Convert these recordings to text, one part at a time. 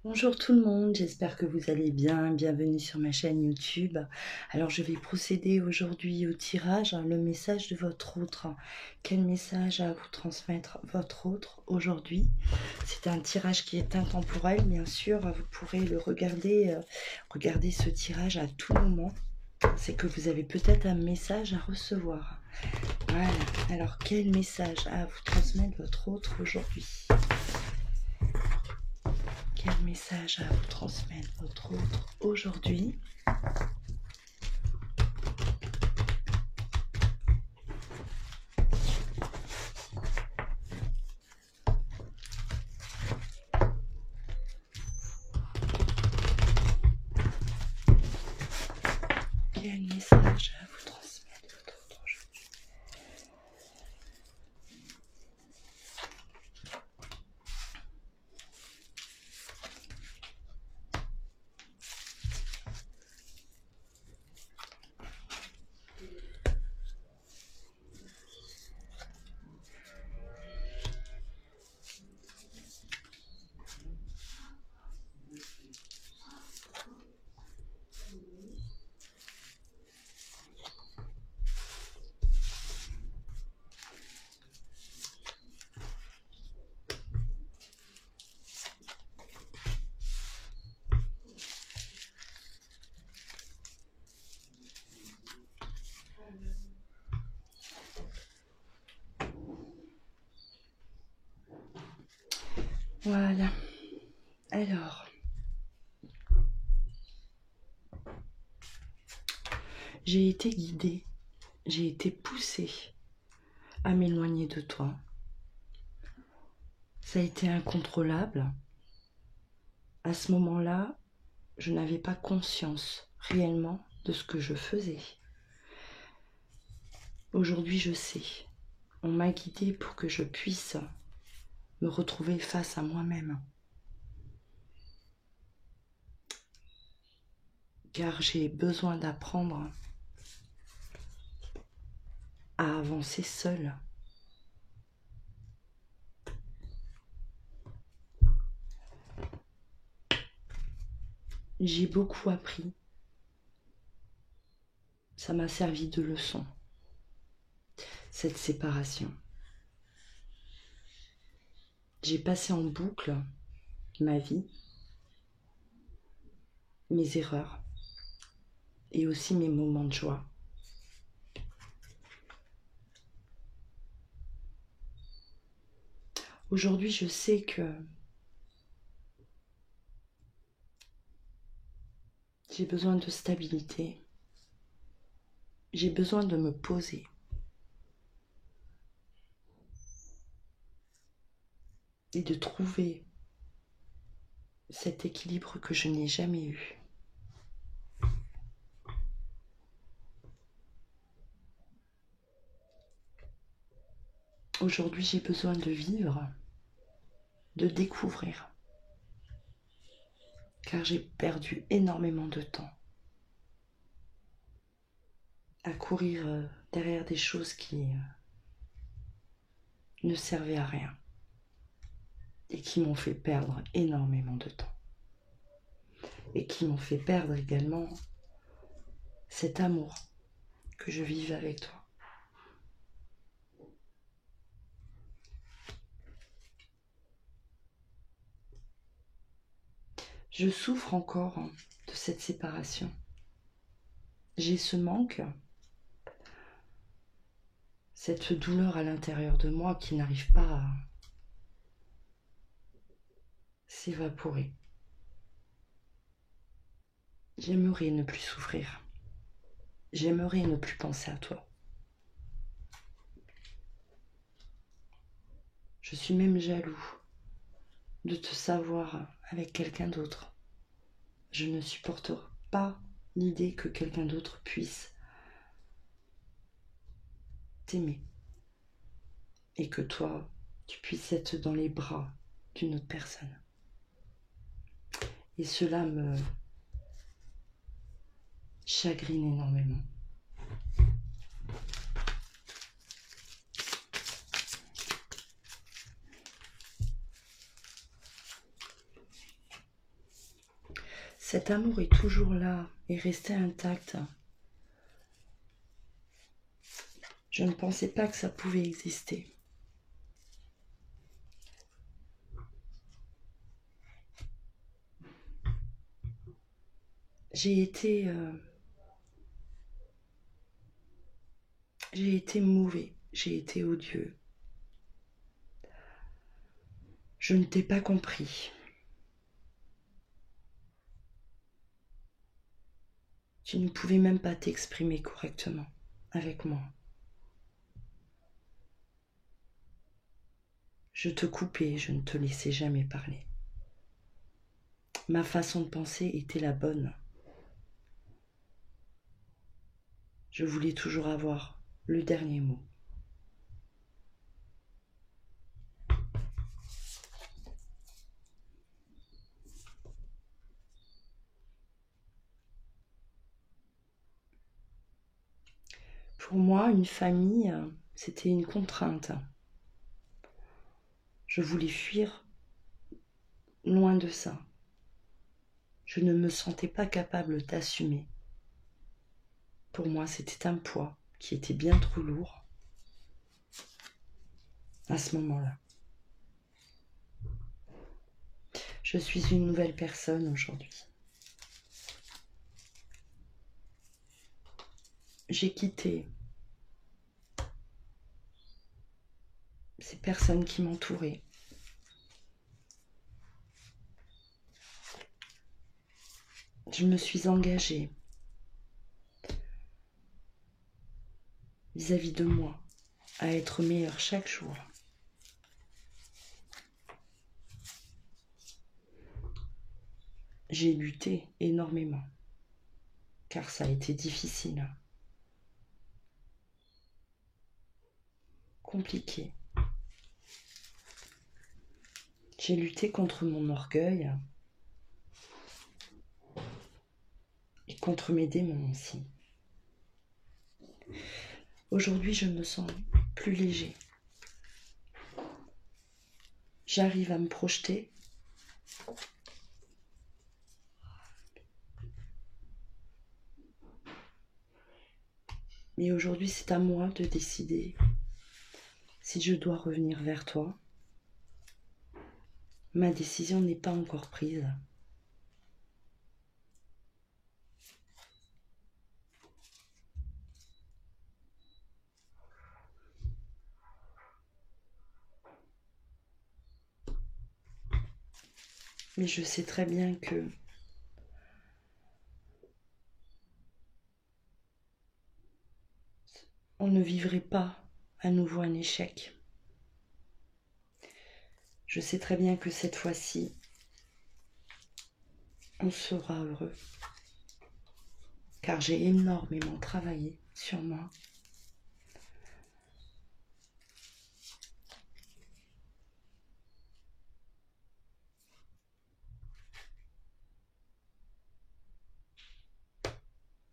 Bonjour tout le monde, j'espère que vous allez bien. Bienvenue sur ma chaîne YouTube. Alors je vais procéder aujourd'hui au tirage, le message de votre autre. Quel message à vous transmettre votre autre aujourd'hui? C'est un tirage qui est intemporel, bien sûr. Vous pourrez le regarder ce tirage à tout moment. C'est que vous avez peut-être un message à recevoir. Voilà, alors quel message à vous transmettre votre autre aujourd'hui? Quel message à vous transmettre votre autre aujourd'hui? Quel message à vous transmettre votre autre aujourd'hui? Voilà. Alors, j'ai été guidée, j'ai été poussée à m'éloigner de toi. Ça a été incontrôlable. À ce moment-là, je n'avais pas conscience réellement de ce que je faisais. Aujourd'hui, je sais. On m'a guidée pour que je puisse me retrouver face à moi-même. Car j'ai besoin d'apprendre à avancer seule. J'ai beaucoup appris. Ça m'a servi de leçon, cette séparation. J'ai passé en boucle ma vie, mes erreurs et aussi mes moments de joie. Aujourd'hui, je sais que j'ai besoin de stabilité. J'ai besoin de me poser. Et de trouver cet équilibre que je n'ai jamais eu. Aujourd'hui, j'ai besoin de vivre, de découvrir, car j'ai perdu énormément de temps à courir derrière des choses qui ne servaient à rien et qui m'ont fait perdre énormément de temps et qui m'ont fait perdre également cet amour que je vivais avec toi. Je souffre encore de cette séparation. J'ai ce manque, cette douleur à l'intérieur de moi qui n'arrive pas à s'évaporer. J'aimerais ne plus souffrir. J'aimerais ne plus penser à toi. Je suis même jaloux de te savoir avec quelqu'un d'autre. Je ne supporte pas l'idée que quelqu'un d'autre puisse t'aimer et que toi, tu puisses être dans les bras d'une autre personne. Et cela me chagrine énormément. Cet amour est toujours là et resté intact. Je ne pensais pas que ça pouvait exister. J'ai été mauvais, j'ai été odieux. Je ne t'ai pas compris. Tu ne pouvais même pas t'exprimer correctement avec moi. Je te coupais, je ne te laissais jamais parler. Ma façon de penser était la bonne. Je voulais toujours avoir le dernier mot. Pour moi, une famille, c'était une contrainte. Je voulais fuir loin de ça. Je ne me sentais pas capable d'assumer. Pour moi, c'était un poids qui était bien trop lourd à ce moment-là. Je suis une nouvelle personne aujourd'hui. J'ai quitté ces personnes qui m'entouraient. Je me suis engagée vis-à-vis de moi à être meilleure chaque jour. J'ai lutté énormément, car ça a été difficile, compliqué. J'ai lutté contre mon orgueil et contre mes démons aussi. Aujourd'hui, je me sens plus léger. J'arrive à me projeter. Mais aujourd'hui, c'est à moi de décider si je dois revenir vers toi. Ma décision n'est pas encore prise. Mais je sais très bien que on ne vivrait pas à nouveau un échec. Je sais très bien que cette fois-ci, on sera heureux. Car j'ai énormément travaillé sur moi.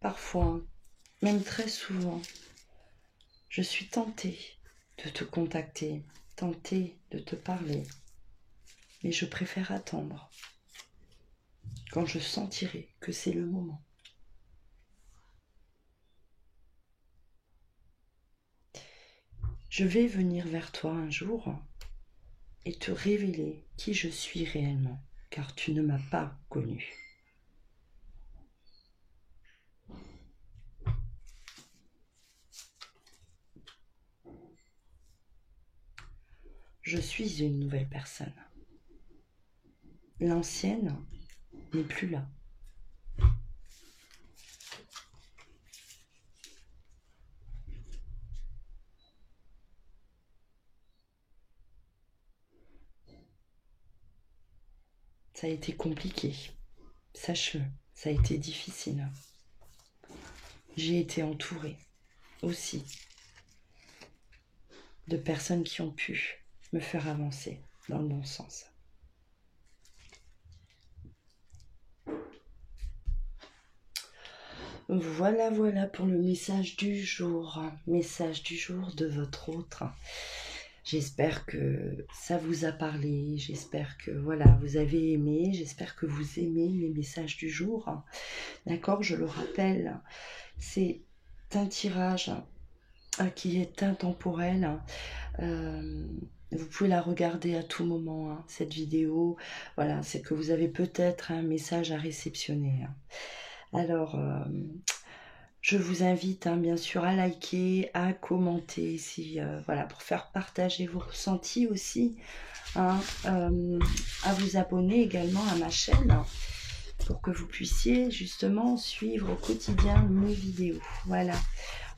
Parfois, même très souvent, je suis tentée de te contacter, tentée de te parler. Mais je préfère attendre quand je sentirai que c'est le moment. Je vais venir vers toi un jour et te révéler qui je suis réellement, car tu ne m'as pas connue. Je suis une nouvelle personne. L'ancienne n'est plus là. Ça a été compliqué, sache-le, ça a été difficile. J'ai été entourée aussi de personnes qui ont pu me faire avancer dans le bon sens. Voilà pour le message du jour de votre autre. J'espère que ça vous a parlé, j'espère que voilà, vous avez aimé, j'espère que vous aimez les messages du jour. D'accord, je le rappelle, c'est un tirage qui est intemporel. Vous pouvez la regarder à tout moment, hein, cette vidéo. Voilà, c'est que vous avez peut-être un message à réceptionner. Alors, je vous invite bien sûr à liker, à commenter, si, voilà, pour faire partager vos ressentis aussi, hein, à vous abonner également à ma chaîne pour que vous puissiez justement suivre au quotidien mes vidéos. Voilà,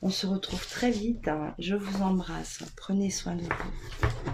on se retrouve très vite, hein. Je vous embrasse, prenez soin de vous.